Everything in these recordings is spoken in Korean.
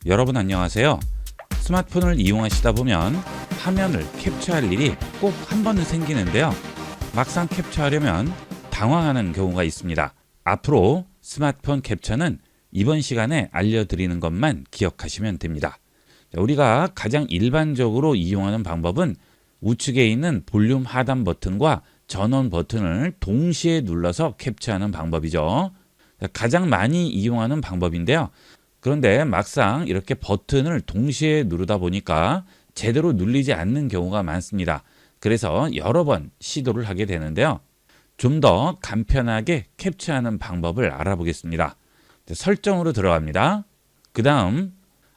여러분 안녕하세요. 스마트폰을 이용하시다 보면 화면을 캡처할 일이 꼭 한 번은 생기는데요. 막상 캡처하려면 당황하는 경우가 있습니다. 앞으로 스마트폰 캡처는 이번 시간에 알려드리는 것만 기억하시면 됩니다. 우리가 가장 일반적으로 이용하는 방법은 우측에 있는 볼륨 하단 버튼과 전원 버튼을 동시에 눌러서 캡처하는 방법이죠. 가장 많이 이용하는 방법인데요. 그런데 막상 이렇게 버튼을 동시에 누르다 보니까 제대로 눌리지 않는 경우가 많습니다. 그래서 여러 번 시도를 하게 되는데요. 좀 더 간편하게 캡처하는 방법을 알아보겠습니다. 설정으로 들어갑니다. 그 다음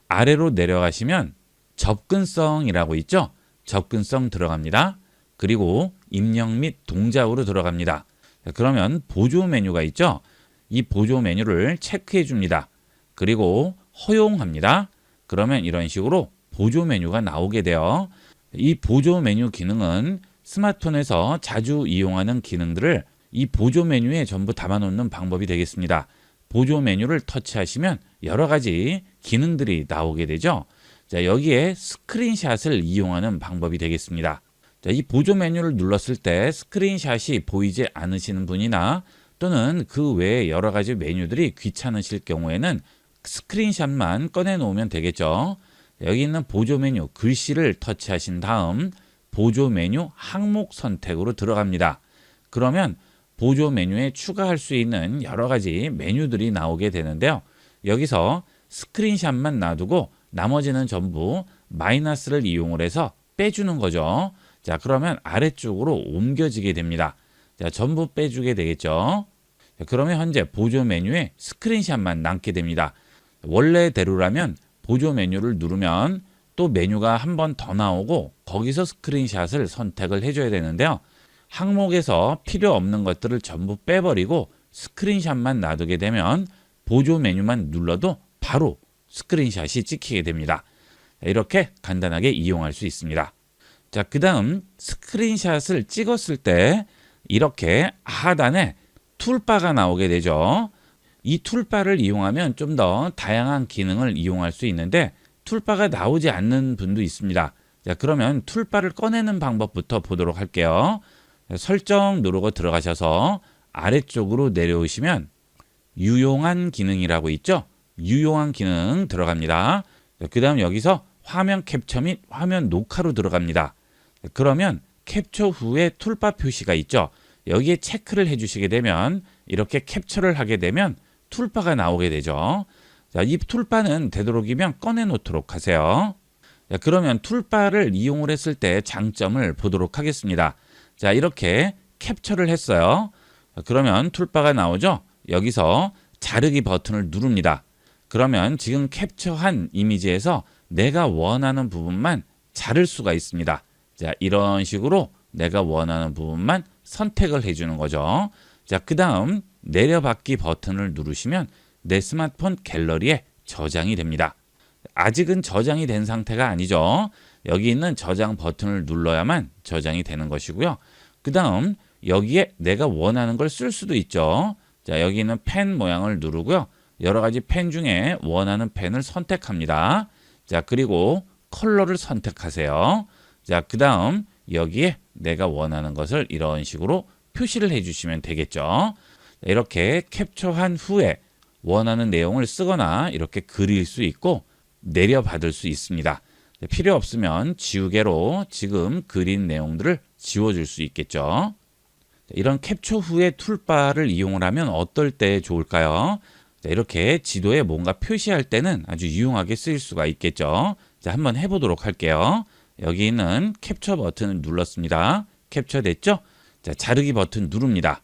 아래로 내려가시면 접근성이라고 있죠. 접근성 들어갑니다. 그리고 입력 및 동작으로 들어갑니다. 그러면 보조 메뉴가 있죠. 이 보조 메뉴를 체크해 줍니다. 그리고 허용합니다. 그러면 이런 식으로 보조 메뉴가 나오게 돼요. 이 보조 메뉴 기능은 스마트폰에서 자주 이용하는 기능들을 이 보조 메뉴에 전부 담아놓는 방법이 되겠습니다. 보조 메뉴를 터치하시면 여러 가지 기능들이 나오게 되죠. 자, 여기에 스크린샷을 이용하는 방법이 되겠습니다. 자, 이 보조 메뉴를 눌렀을 때 스크린샷이 보이지 않으시는 분이나 또는 그 외에 여러 가지 메뉴들이 귀찮으실 경우에는 스크린샷만 꺼내 놓으면 되겠죠. 여기 있는 보조 메뉴 글씨를 터치하신 다음 보조 메뉴 항목 선택으로 들어갑니다. 그러면 보조 메뉴에 추가할 수 있는 여러 가지 메뉴들이 나오게 되는데요. 여기서 스크린샷만 놔두고 나머지는 전부 마이너스를 이용을 해서 빼주는 거죠. 자, 그러면 아래쪽으로 옮겨지게 됩니다. 자, 전부 빼주게 되겠죠. 자, 그러면 현재 보조 메뉴에 스크린샷만 남게 됩니다. 원래대로라면 보조 메뉴를 누르면 또 메뉴가 한 번 더 나오고 거기서 스크린샷을 선택을 해줘야 되는데요. 항목에서 필요 없는 것들을 전부 빼버리고 스크린샷만 놔두게 되면 보조 메뉴만 눌러도 바로 스크린샷이 찍히게 됩니다. 이렇게 간단하게 이용할 수 있습니다. 자, 그 다음 스크린샷을 찍었을 때 이렇게 하단에 툴바가 나오게 되죠. 이 툴바를 이용하면 좀 더 다양한 기능을 이용할 수 있는데 툴바가 나오지 않는 분도 있습니다. 자, 그러면 툴바를 꺼내는 방법부터 보도록 할게요. 설정 누르고 들어가셔서 아래쪽으로 내려오시면 유용한 기능이라고 있죠. 유용한 기능 들어갑니다. 그 다음 여기서 화면 캡처 및 화면 녹화로 들어갑니다. 그러면 캡처 후에 툴바 표시가 있죠. 여기에 체크를 해주시게 되면 이렇게 캡처를 하게 되면 툴바가 나오게 되죠. 자, 이 툴바는 되도록이면 꺼내 놓도록 하세요. 자, 그러면 툴바를 이용을 했을 때 장점을 보도록 하겠습니다. 자, 이렇게 캡처를 했어요. 자, 그러면 툴바가 나오죠. 여기서 자르기 버튼을 누릅니다. 그러면 지금 캡처한 이미지에서 내가 원하는 부분만 자를 수가 있습니다. 자, 이런 식으로 내가 원하는 부분만 선택을 해주는 거죠. 자, 그 다음 내려받기 버튼을 누르시면 내 스마트폰 갤러리에 저장이 됩니다. 아직은 저장이 된 상태가 아니죠. 여기 있는 저장 버튼을 눌러야만 저장이 되는 것이고요. 그 다음 여기에 내가 원하는 걸 쓸 수도 있죠. 자, 여기 있는 펜 모양을 누르고요. 여러 가지 펜 중에 원하는 펜을 선택합니다. 자, 그리고 컬러를 선택하세요. 자, 그 다음 여기에 내가 원하는 것을 이런 식으로 표시를 해주시면 되겠죠. 이렇게 캡처한 후에 원하는 내용을 쓰거나 이렇게 그릴 수 있고 내려받을 수 있습니다. 필요 없으면 지우개로 지금 그린 내용들을 지워줄 수 있겠죠. 이런 캡처 후에 툴바를 이용을 하면 어떨 때 좋을까요? 이렇게 지도에 뭔가 표시할 때는 아주 유용하게 쓰일 수가 있겠죠. 자, 한번 해보도록 할게요. 여기 있는 캡처 버튼을 눌렀습니다. 캡처 됐죠? 자, 자르기 버튼 누릅니다.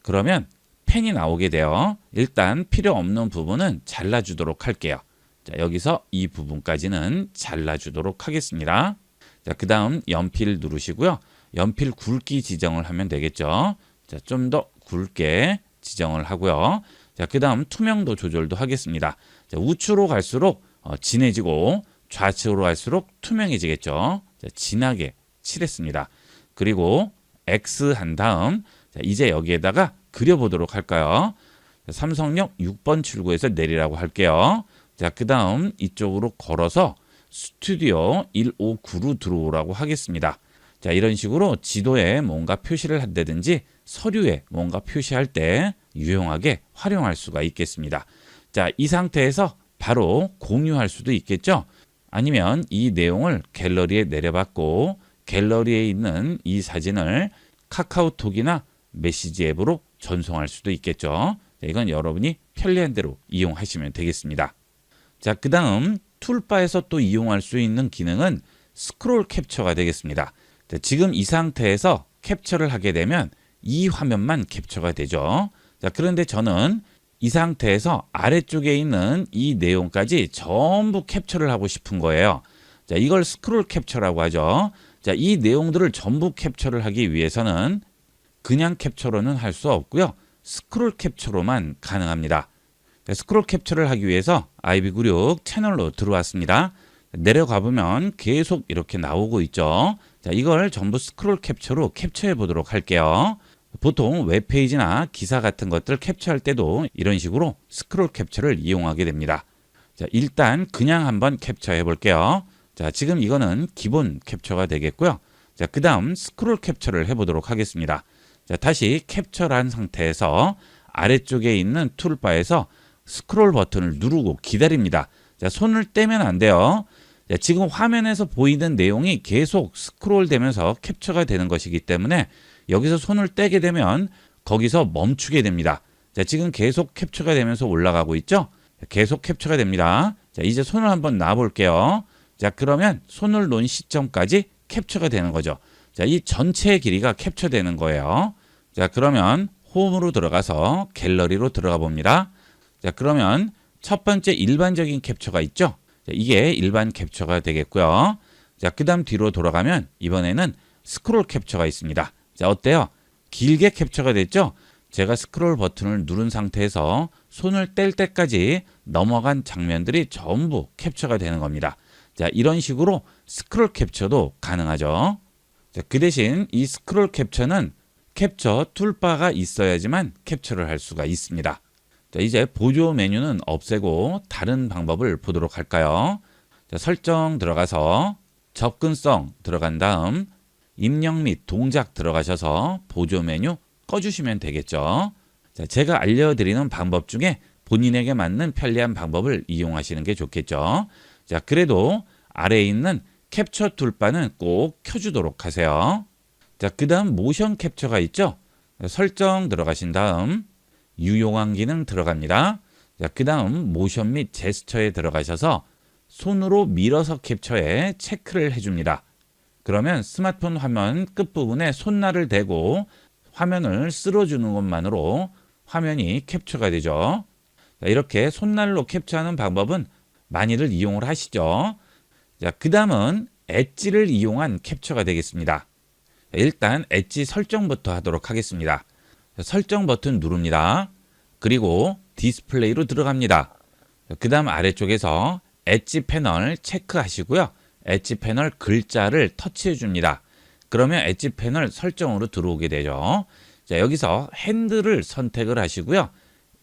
그러면 펜이 나오게 돼요. 일단 필요 없는 부분은 잘라주도록 할게요. 자, 여기서 이 부분까지는 잘라주도록 하겠습니다. 자, 그 다음 연필 누르시고요. 연필 굵기 지정을 하면 되겠죠. 자, 좀 더 굵게 지정을 하고요. 자, 그 다음 투명도 조절도 하겠습니다. 자, 우측으로 갈수록 진해지고 좌측으로 갈수록 투명해지겠죠. 자, 진하게 칠했습니다. 그리고 X 한 다음 자, 이제 여기에다가 그려보도록 할까요? 자, 삼성역 6번 출구에서 내리라고 할게요. 자, 그 다음 이쪽으로 걸어서 스튜디오 159로 들어오라고 하겠습니다. 자, 이런 식으로 지도에 뭔가 표시를 한다든지 서류에 뭔가 표시할 때 유용하게 활용할 수가 있겠습니다. 자, 이 상태에서 바로 공유할 수도 있겠죠. 아니면 이 내용을 갤러리에 내려받고 갤러리에 있는 이 사진을 카카오톡이나 메시지 앱으로 전송할 수도 있겠죠. 자, 이건 여러분이 편리한 대로 이용하시면 되겠습니다. 자, 그 다음 툴바에서 또 이용할 수 있는 기능은 스크롤 캡처가 되겠습니다. 자, 지금 이 상태에서 캡처를 하게 되면 이 화면만 캡처가 되죠. 자, 그런데 저는 이 상태에서 아래쪽에 있는 이 내용까지 전부 캡처를 하고 싶은 거예요. 자, 이걸 스크롤 캡처라고 하죠. 자, 이 내용들을 전부 캡처를 하기 위해서는 그냥 캡처로는 할 수 없고요. 스크롤 캡처로만 가능합니다. 자, 스크롤 캡처를 하기 위해서 IB96 채널로 들어왔습니다. 내려가 보면 계속 이렇게 나오고 있죠. 자, 이걸 전부 스크롤 캡처로 캡처해 보도록 할게요. 보통 웹페이지나 기사 같은 것들 캡처할 때도 이런 식으로 스크롤 캡처를 이용하게 됩니다. 자, 일단 그냥 한번 캡처해 볼게요. 자, 지금 이거는 기본 캡처가 되겠고요. 자, 그 다음 스크롤 캡처를 해 보도록 하겠습니다. 자, 다시 캡처를 한 상태에서 아래쪽에 있는 툴바에서 스크롤 버튼을 누르고 기다립니다. 자, 손을 떼면 안 돼요. 자, 지금 화면에서 보이는 내용이 계속 스크롤 되면서 캡처가 되는 것이기 때문에 여기서 손을 떼게 되면 거기서 멈추게 됩니다. 자, 지금 계속 캡처가 되면서 올라가고 있죠? 계속 캡처가 됩니다. 자, 이제 손을 한번 놔 볼게요. 자, 그러면 손을 놓은 시점까지 캡처가 되는 거죠. 자, 이 전체의 길이가 캡처되는 거예요. 자, 그러면 홈으로 들어가서 갤러리로 들어가 봅니다. 자, 그러면 첫 번째 일반적인 캡처가 있죠? 자, 이게 일반 캡처가 되겠고요. 자, 그 다음 뒤로 돌아가면 이번에는 스크롤 캡처가 있습니다. 자, 어때요? 길게 캡처가 됐죠? 제가 스크롤 버튼을 누른 상태에서 손을 뗄 때까지 넘어간 장면들이 전부 캡처가 되는 겁니다. 자, 이런 식으로 스크롤 캡처도 가능하죠. 자, 그 대신 이 스크롤 캡처는 캡처 툴바가 있어야지만 캡처를 할 수가 있습니다. 자, 이제 보조 메뉴는 없애고 다른 방법을 보도록 할까요? 자, 설정 들어가서 접근성 들어간 다음 입력 및 동작 들어가셔서 보조 메뉴 꺼주시면 되겠죠. 자, 제가 알려드리는 방법 중에 본인에게 맞는 편리한 방법을 이용하시는 게 좋겠죠. 자, 그래도 아래에 있는 캡처 툴바는 꼭 켜주도록 하세요. 자, 그 다음 모션 캡처가 있죠. 설정 들어가신 다음 유용한 기능 들어갑니다. 자, 그 다음 모션 및 제스처에 들어가셔서 손으로 밀어서 캡처에 체크를 해줍니다. 그러면 스마트폰 화면 끝부분에 손날을 대고 화면을 쓸어주는 것만으로 화면이 캡처가 되죠. 자, 이렇게 손날로 캡처하는 방법은 많이들 이용을 하시죠. 자, 그 다음은 엣지를 이용한 캡처가 되겠습니다. 자, 일단 엣지 설정부터 하도록 하겠습니다. 자, 설정 버튼 누릅니다. 그리고 디스플레이로 들어갑니다. 그 다음 아래쪽에서 엣지 패널 체크하시고요. 엣지 패널 글자를 터치해 줍니다. 그러면 엣지 패널 설정으로 들어오게 되죠. 자, 여기서 핸들을 선택을 하시고요.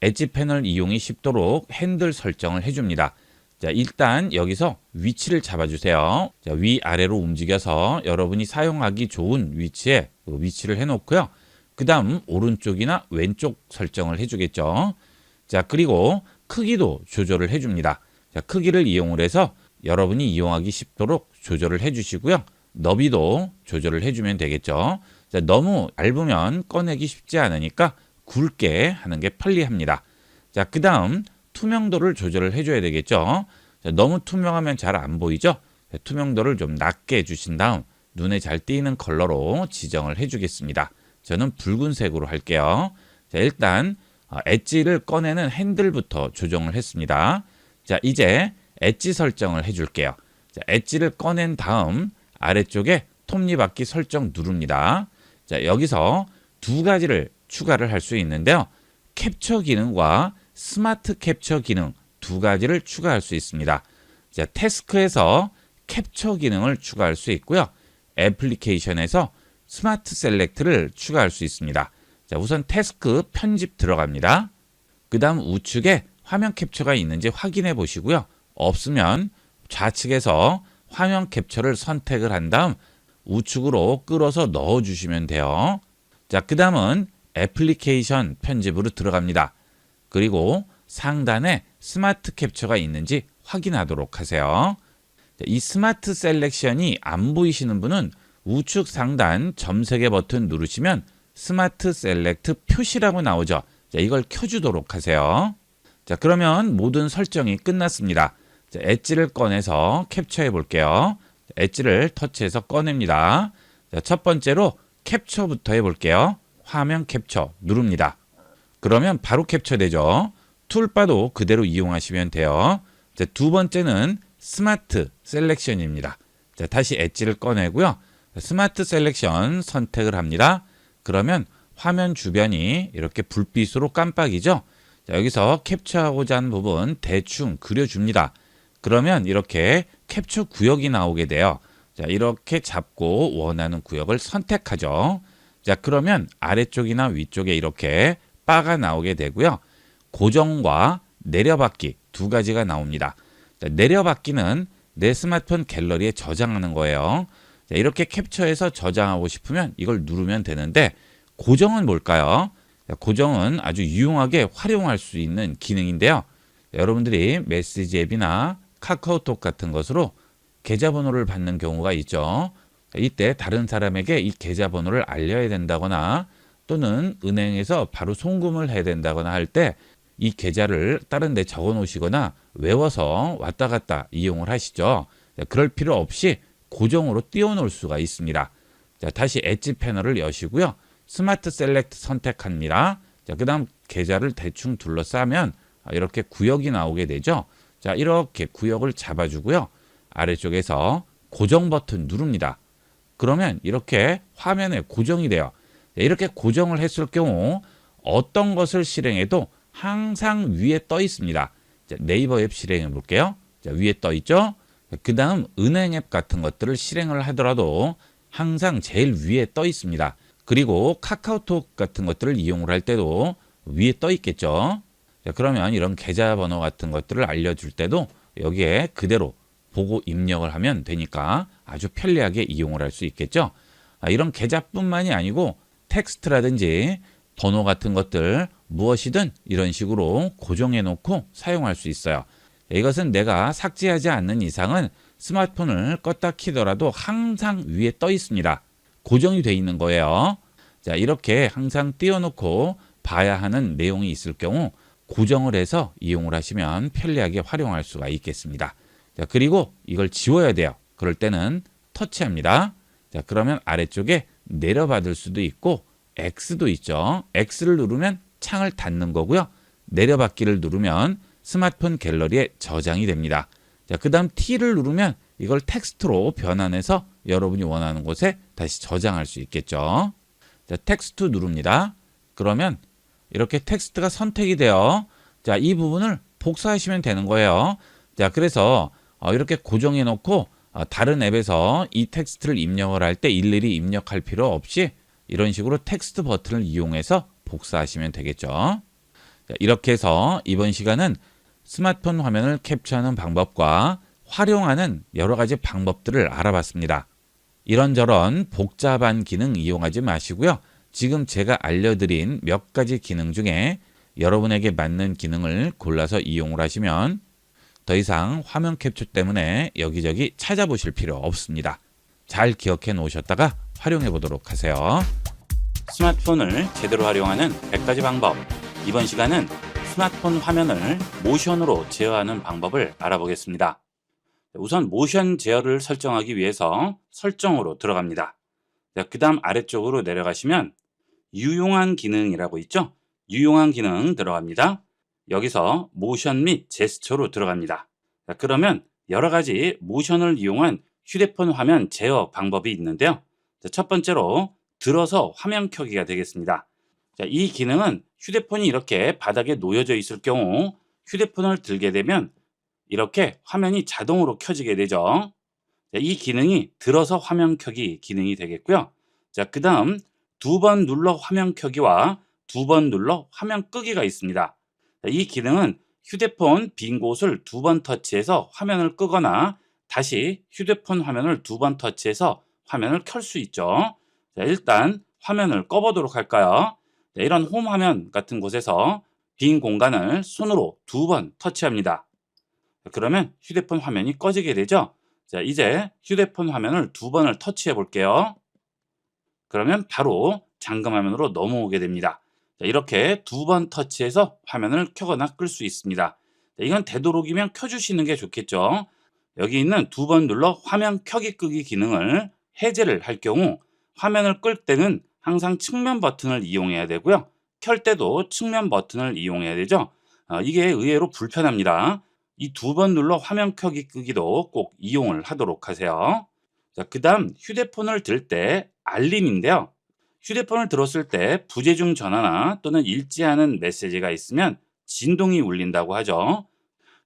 엣지 패널 이용이 쉽도록 핸들 설정을 해줍니다. 자, 일단 여기서 위치를 잡아주세요. 자, 위아래로 움직여서 여러분이 사용하기 좋은 위치에 위치를 해놓고요. 그 다음 오른쪽이나 왼쪽 설정을 해주겠죠. 자, 그리고 크기도 조절을 해줍니다. 자, 크기를 이용을 해서 여러분이 이용하기 쉽도록 조절을 해주시고요. 너비도 조절을 해주면 되겠죠. 자, 너무 얇으면 꺼내기 쉽지 않으니까 굵게 하는 게 편리합니다. 자, 그 다음 투명도를 조절을 해줘야 되겠죠. 자, 너무 투명하면 잘 안 보이죠. 자, 투명도를 좀 낮게 해주신 다음 눈에 잘 띄는 컬러로 지정을 해주겠습니다. 저는 붉은색으로 할게요. 자, 일단 엣지를 꺼내는 핸들부터 조정을 했습니다. 자, 이제 엣지 설정을 해줄게요. 자, 엣지를 꺼낸 다음 아래쪽에 톱니바퀴 설정 누릅니다. 자, 여기서 두 가지를 추가를 할 수 있는데요. 캡처 기능과 스마트 캡처 기능 두 가지를 추가할 수 있습니다. 자, 태스크에서 캡처 기능을 추가할 수 있고요. 애플리케이션에서 스마트 셀렉트를 추가할 수 있습니다. 자, 우선 태스크 편집 들어갑니다. 그 다음 우측에 화면 캡처가 있는지 확인해 보시고요. 없으면 좌측에서 화면 캡처를 선택을 한 다음 우측으로 끌어서 넣어 주시면 돼요. 자, 그 다음은 애플리케이션 편집으로 들어갑니다. 그리고 상단에 스마트 캡처가 있는지 확인하도록 하세요. 이 스마트 셀렉션이 안 보이시는 분은 우측 상단 점 3개 버튼 누르시면 스마트 셀렉트 표시라고 나오죠. 자, 이걸 켜주도록 하세요. 자, 그러면 모든 설정이 끝났습니다. 자, 엣지를 꺼내서 캡처해 볼게요. 엣지를 터치해서 꺼냅니다. 자, 첫 번째로 캡처부터 해볼게요. 화면 캡처 누릅니다. 그러면 바로 캡처되죠. 툴바도 그대로 이용하시면 돼요. 자, 두 번째는 스마트 셀렉션입니다. 자, 다시 엣지를 꺼내고요. 스마트 셀렉션 선택을 합니다. 그러면 화면 주변이 이렇게 불빛으로 깜빡이죠. 자, 여기서 캡처하고자 하는 부분 대충 그려줍니다. 그러면 이렇게 캡처 구역이 나오게 돼요. 자, 이렇게 잡고 원하는 구역을 선택하죠. 자, 그러면 아래쪽이나 위쪽에 이렇게 바가 나오게 되고요. 고정과 내려받기 두 가지가 나옵니다. 자, 내려받기는 내 스마트폰 갤러리에 저장하는 거예요. 자, 이렇게 캡처해서 저장하고 싶으면 이걸 누르면 되는데 고정은 뭘까요? 자, 고정은 아주 유용하게 활용할 수 있는 기능인데요. 여러분들이 메시지 앱이나 카카오톡 같은 것으로 계좌번호를 받는 경우가 있죠. 이때 다른 사람에게 이 계좌번호를 알려야 된다거나 또는 은행에서 바로 송금을 해야 된다거나 할 때 이 계좌를 다른 데 적어 놓으시거나 외워서 왔다 갔다 이용을 하시죠. 그럴 필요 없이 고정으로 띄워 놓을 수가 있습니다. 자, 다시 엣지 패널을 여시고요. 스마트 셀렉트 선택합니다. 자, 그 다음 계좌를 대충 둘러싸면 이렇게 구역이 나오게 되죠. 자, 이렇게 구역을 잡아주고요. 아래쪽에서 고정 버튼 누릅니다. 그러면 이렇게 화면에 고정이 돼요. 이렇게 고정을 했을 경우 어떤 것을 실행해도 항상 위에 떠 있습니다. 자, 네이버 앱 실행해 볼게요. 자, 위에 떠 있죠. 그 다음 은행 앱 같은 것들을 실행을 하더라도 항상 제일 위에 떠 있습니다. 그리고 카카오톡 같은 것들을 이용을 할 때도 위에 떠 있겠죠. 자, 그러면 이런 계좌번호 같은 것들을 알려줄 때도 여기에 그대로 보고 입력을 하면 되니까 아주 편리하게 이용을 할 수 있겠죠. 이런 계좌뿐만이 아니고 텍스트라든지 번호 같은 것들 무엇이든 이런 식으로 고정해 놓고 사용할 수 있어요. 이것은 내가 삭제하지 않는 이상은 스마트폰을 껐다 키더라도 항상 위에 떠 있습니다. 고정이 돼 있는 거예요. 자, 이렇게 항상 띄워놓고 봐야 하는 내용이 있을 경우 고정을 해서 이용을 하시면 편리하게 활용할 수가 있겠습니다. 자, 그리고 이걸 지워야 돼요. 그럴 때는 터치합니다. 자, 그러면 아래쪽에 내려받을 수도 있고 X도 있죠. X를 누르면 창을 닫는 거고요. 내려받기를 누르면 스마트폰 갤러리에 저장이 됩니다. 자, 그 다음 T를 누르면 이걸 텍스트로 변환해서 여러분이 원하는 곳에 다시 저장할 수 있겠죠. 자, 텍스트 누릅니다. 그러면 이렇게 텍스트가 선택이 돼요. 자, 이 부분을 복사하시면 되는 거예요. 자, 그래서 이렇게 고정해 놓고 다른 앱에서 이 텍스트를 입력을 할 때 일일이 입력할 필요 없이 이런 식으로 텍스트 버튼을 이용해서 복사하시면 되겠죠. 자, 이렇게 해서 이번 시간은 스마트폰 화면을 캡처하는 방법과 활용하는 여러 가지 방법들을 알아봤습니다. 이런저런 복잡한 기능 이용하지 마시고요. 지금 제가 알려드린 몇 가지 기능 중에 여러분에게 맞는 기능을 골라서 이용을 하시면 더 이상 화면 캡처 때문에 여기저기 찾아보실 필요 없습니다. 잘 기억해 놓으셨다가 활용해 보도록 하세요. 스마트폰을 제대로 활용하는 100가지 방법. 이번 시간은 스마트폰 화면을 모션으로 제어하는 방법을 알아보겠습니다. 우선 모션 제어를 설정하기 위해서 설정으로 들어갑니다. 그 다음 아래쪽으로 내려가시면 유용한 기능이라고 있죠. 유용한 기능 들어갑니다. 여기서 모션 및 제스처로 들어갑니다. 그러면 여러 가지 모션을 이용한 휴대폰 화면 제어 방법이 있는데요. 첫 번째로 들어서 화면 켜기가 되겠습니다. 이 기능은 휴대폰이 이렇게 바닥에 놓여져 있을 경우 휴대폰을 들게 되면 이렇게 화면이 자동으로 켜지게 되죠. 이 기능이 들어서 화면 켜기 기능이 되겠고요. 그 다음 두 번 눌러 화면 켜기와 두 번 눌러 화면 끄기가 있습니다. 이 기능은 휴대폰 빈 곳을 2번 터치해서 화면을 끄거나 다시 휴대폰 화면을 2번 터치해서 화면을 켤 수 있죠. 자, 일단 화면을 꺼보도록 할까요? 자, 이런 홈 화면 같은 곳에서 빈 공간을 손으로 2번 터치합니다. 그러면 휴대폰 화면이 꺼지게 되죠. 자, 이제 휴대폰 화면을 2번을 터치해 볼게요. 그러면 바로 잠금 화면으로 넘어오게 됩니다. 자, 이렇게 2번 터치해서 화면을 켜거나 끌 수 있습니다. 자, 이건 되도록이면 켜주시는 게 좋겠죠. 여기 있는 2번 눌러 화면 켜기 끄기 기능을 해제를 할 경우 화면을 끌 때는 항상 측면 버튼을 이용해야 되고요. 켤 때도 측면 버튼을 이용해야 되죠. 이게 의외로 불편합니다. 이 2번 눌러 화면 켜기 끄기도 꼭 이용을 하도록 하세요. 자, 그 다음 휴대폰을 들 때 알림인데요. 휴대폰을 들었을 때 부재중 전화나 또는 읽지 않은 메시지가 있으면 진동이 울린다고 하죠.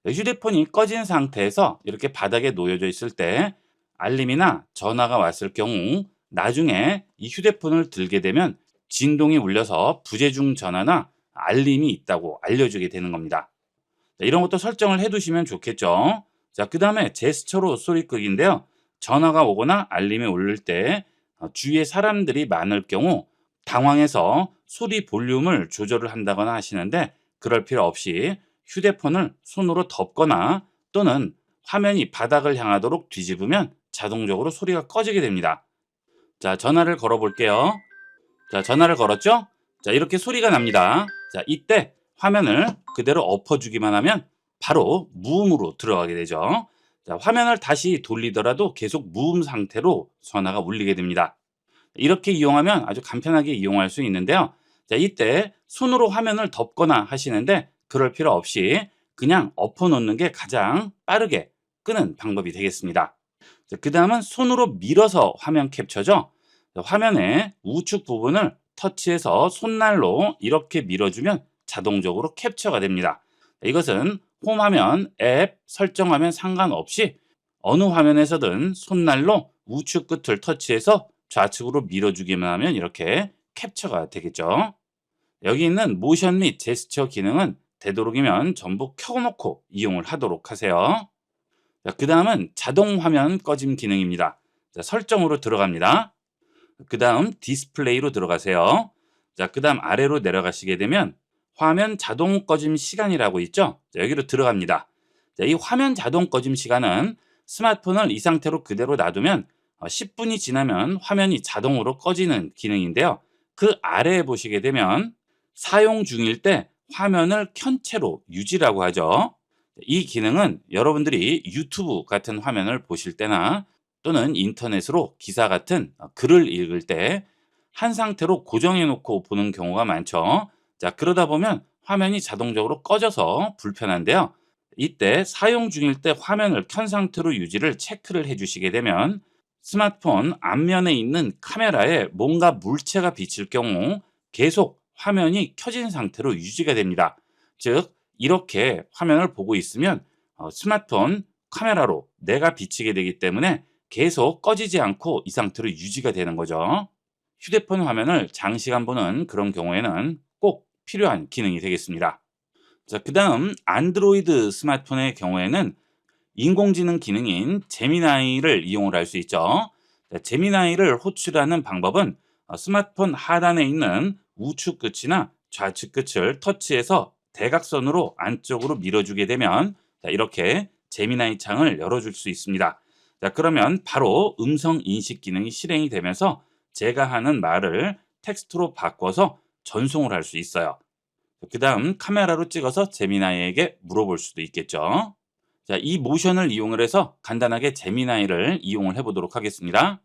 휴대폰이 꺼진 상태에서 이렇게 바닥에 놓여져 있을 때 알림이나 전화가 왔을 경우 나중에 이 휴대폰을 들게 되면 진동이 울려서 부재중 전화나 알림이 있다고 알려주게 되는 겁니다. 자, 이런 것도 설정을 해두시면 좋겠죠. 자, 그 다음에 제스처로 소리 끄기인데요. 전화가 오거나 알림이 울릴 때 주위에 사람들이 많을 경우 당황해서 소리 볼륨을 조절을 한다거나 하시는데 그럴 필요 없이 휴대폰을 손으로 덮거나 또는 화면이 바닥을 향하도록 뒤집으면 자동적으로 소리가 꺼지게 됩니다. 자, 전화를 걸어 볼게요. 자, 전화를 걸었죠? 자, 이렇게 소리가 납니다. 자, 이때 화면을 그대로 엎어주기만 하면 바로 무음으로 들어가게 되죠. 자, 화면을 다시 돌리더라도 계속 무음 상태로 전화가 울리게 됩니다. 이렇게 이용하면 아주 간편하게 이용할 수 있는데요. 자, 이때 손으로 화면을 덮거나 하시는데 그럴 필요 없이 그냥 엎어놓는 게 가장 빠르게 끄는 방법이 되겠습니다. 그 다음은 손으로 밀어서 화면 캡처죠. 자, 화면의 우측 부분을 터치해서 손날로 이렇게 밀어주면 자동적으로 캡처가 됩니다. 이것은 홈 화면, 앱, 설정화면 상관없이 어느 화면에서든 손날로 우측 끝을 터치해서 좌측으로 밀어주기만 하면 이렇게 캡처가 되겠죠. 여기 있는 모션 및 제스처 기능은 되도록이면 전부 켜놓고 이용을 하도록 하세요. 그 다음은 자동 화면 꺼짐 기능입니다. 자, 설정으로 들어갑니다. 그 다음 디스플레이로 들어가세요. 자, 그 다음 아래로 내려가시게 되면 화면 자동 꺼짐 시간이라고 있죠. 자, 여기로 들어갑니다. 자, 이 화면 자동 꺼짐 시간은 스마트폰을 이 상태로 그대로 놔두면 10분이 지나면 화면이 자동으로 꺼지는 기능인데요. 그 아래에 보시게 되면 사용 중일 때 화면을 켠 채로 유지라고 하죠. 이 기능은 여러분들이 유튜브 같은 화면을 보실 때나 또는 인터넷으로 기사 같은 글을 읽을 때 한 상태로 고정해 놓고 보는 경우가 많죠. 자, 그러다 보면 화면이 자동적으로 꺼져서 불편한데요. 이때 사용 중일 때 화면을 켠 상태로 유지를 체크를 해 주시게 되면 스마트폰 앞면에 있는 카메라에 뭔가 물체가 비칠 경우 계속 화면이 켜진 상태로 유지가 됩니다. 즉, 이렇게 화면을 보고 있으면 스마트폰 카메라로 내가 비치게 되기 때문에 계속 꺼지지 않고 이 상태로 유지가 되는 거죠. 휴대폰 화면을 장시간 보는 그런 경우에는 꼭 필요한 기능이 되겠습니다. 자, 그 다음 안드로이드 스마트폰의 경우에는 인공지능 기능인 제미나이를 이용을 할 수 있죠. 자, 제미나이를 호출하는 방법은 스마트폰 하단에 있는 우측 끝이나 좌측 끝을 터치해서 대각선으로 안쪽으로 밀어주게 되면 자, 이렇게 제미나이 창을 열어줄 수 있습니다. 자, 그러면 바로 음성 인식 기능이 실행이 되면서 제가 하는 말을 텍스트로 바꿔서 전송을 할 수 있어요. 그 다음 카메라로 찍어서 제미나이에게 물어볼 수도 있겠죠. 자, 이 모션을 이용을 해서 간단하게 제미나이를 이용을 해보도록 하겠습니다.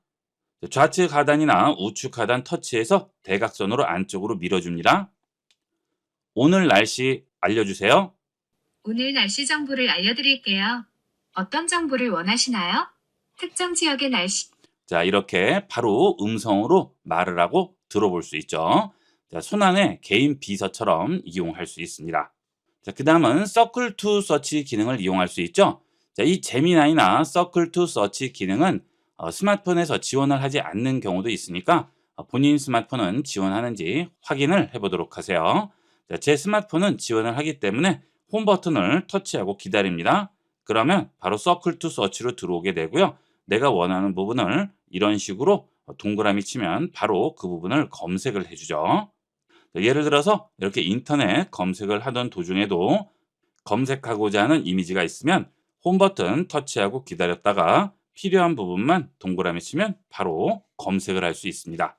좌측 하단이나 우측 하단 터치해서 대각선으로 안쪽으로 밀어줍니다. 오늘 날씨 알려주세요. 오늘 날씨 정보를 알려드릴게요. 어떤 정보를 원하시나요? 특정 지역의 날씨. 자, 이렇게 바로 음성으로 말을 하고 들어볼 수 있죠. 자, 손안의 개인 비서처럼 이용할 수 있습니다. 자, 그 다음은 서클 투 서치 기능을 이용할 수 있죠. 자, 이 제미나이나 서클 투 서치 기능은 스마트폰에서 지원을 하지 않는 경우도 있으니까 본인 스마트폰은 지원하는지 확인을 해보도록 하세요. 자, 제 스마트폰은 지원을 하기 때문에 홈 버튼을 터치하고 기다립니다. 그러면 바로 서클 투 서치로 들어오게 되고요. 내가 원하는 부분을 이런 식으로 동그라미 치면 바로 그 부분을 검색을 해주죠. 예를 들어서 이렇게 인터넷 검색을 하던 도중에도 검색하고자 하는 이미지가 있으면 홈 버튼 터치하고 기다렸다가 필요한 부분만 동그라미 치면 바로 검색을 할 수 있습니다.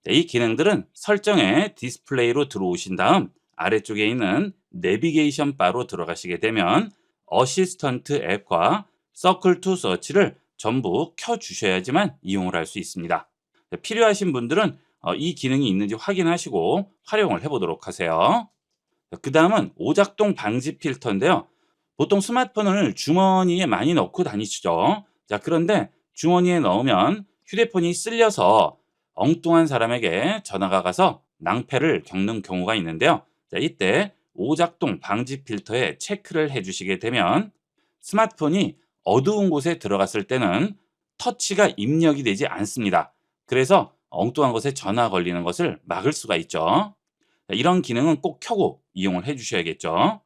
이 기능들은 설정에 디스플레이로 들어오신 다음 아래쪽에 있는 내비게이션 바로 들어가시게 되면 어시스턴트 앱과 서클 투 서치를 전부 켜주셔야지만 이용을 할 수 있습니다. 필요하신 분들은 이 기능이 있는지 확인하시고 활용을 해보도록 하세요. 그 다음은 오작동 방지 필터인데요. 보통 스마트폰을 주머니에 많이 넣고 다니시죠. 자, 그런데 주머니에 넣으면 휴대폰이 쓸려서 엉뚱한 사람에게 전화가 가서 낭패를 겪는 경우가 있는데요. 자, 이때 오작동 방지 필터에 체크를 해주시게 되면 스마트폰이 어두운 곳에 들어갔을 때는 터치가 입력이 되지 않습니다. 그래서 엉뚱한 곳에 전화 걸리는 것을 막을 수가 있죠. 자, 이런 기능은 꼭 켜고 이용을 해주셔야겠죠.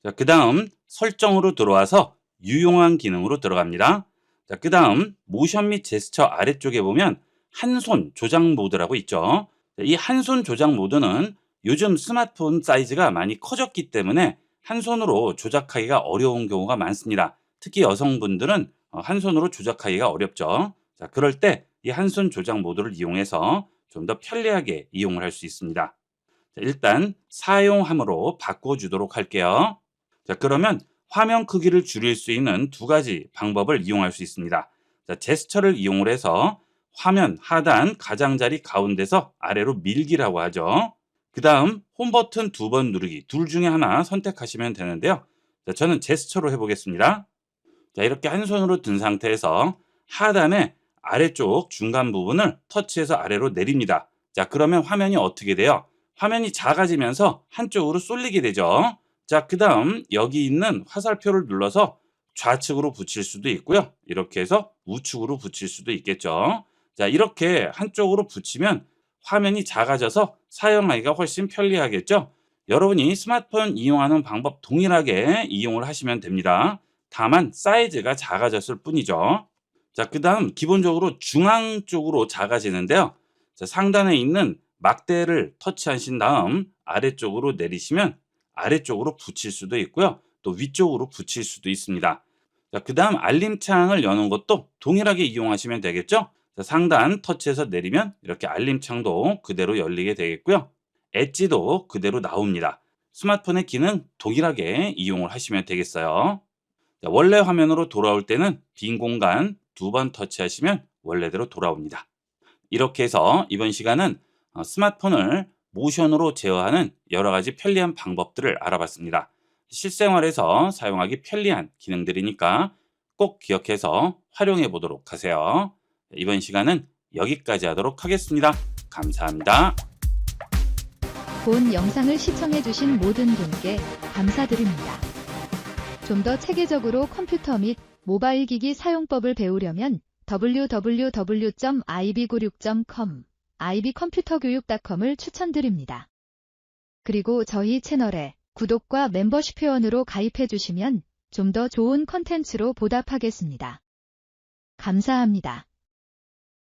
자, 그 다음 설정으로 들어와서 유용한 기능으로 들어갑니다. 자, 그 다음 모션 및 제스처 아래쪽에 보면 한 손 조작 모드라고 있죠. 이 한 손 조작 모드는 요즘 스마트폰 사이즈가 많이 커졌기 때문에 한 손으로 조작하기가 어려운 경우가 많습니다. 특히 여성분들은 한 손으로 조작하기가 어렵죠. 자, 그럴 때 이 한 손 조작 모드를 이용해서 좀 더 편리하게 이용을 할 수 있습니다. 자, 일단 사용함으로 바꿔주도록 할게요. 자, 그러면 화면 크기를 줄일 수 있는 두 가지 방법을 이용할 수 있습니다. 자, 제스처를 이용을 해서 화면 하단 가장자리 가운데서 아래로 밀기라고 하죠. 그 다음 홈 버튼 두 번 누르기 둘 중에 하나 선택하시면 되는데요. 자, 저는 제스처로 해보겠습니다. 자, 이렇게 한 손으로 든 상태에서 하단의 아래쪽 중간 부분을 터치해서 아래로 내립니다. 자, 그러면 화면이 어떻게 돼요? 화면이 작아지면서 한쪽으로 쏠리게 되죠. 자, 그 다음 여기 있는 화살표를 눌러서 좌측으로 붙일 수도 있고요. 이렇게 해서 우측으로 붙일 수도 있겠죠. 자, 이렇게 한쪽으로 붙이면 화면이 작아져서 사용하기가 훨씬 편리하겠죠. 여러분이 스마트폰 이용하는 방법 동일하게 이용을 하시면 됩니다. 다만 사이즈가 작아졌을 뿐이죠. 자, 그 다음 기본적으로 중앙 쪽으로 작아지는데요. 자, 상단에 있는 막대를 터치하신 다음 아래쪽으로 내리시면 아래쪽으로 붙일 수도 있고요. 또 위쪽으로 붙일 수도 있습니다. 자, 그 다음 알림창을 여는 것도 동일하게 이용하시면 되겠죠. 자, 상단 터치해서 내리면 이렇게 알림창도 그대로 열리게 되겠고요. 엣지도 그대로 나옵니다. 스마트폰의 기능 동일하게 이용을 하시면 되겠어요. 자, 원래 화면으로 돌아올 때는 빈 공간 두 번 터치하시면 원래대로 돌아옵니다. 이렇게 해서 이번 시간은 스마트폰을 모션으로 제어하는 여러 가지 편리한 방법들을 알아봤습니다. 실생활에서 사용하기 편리한 기능들이니까 꼭 기억해서 활용해 보도록 하세요. 이번 시간은 여기까지 하도록 하겠습니다. 감사합니다. 본 영상을 시청해주신 모든 분께 감사드립니다. 좀 더 체계적으로 컴퓨터 및 모바일 기기 사용법을 배우려면 www.ib96.com, ib컴퓨터교육.com을 추천드립니다. 그리고 저희 채널에 구독과 멤버십 회원으로 가입해주시면 좀 더 좋은 컨텐츠로 보답하겠습니다. 감사합니다.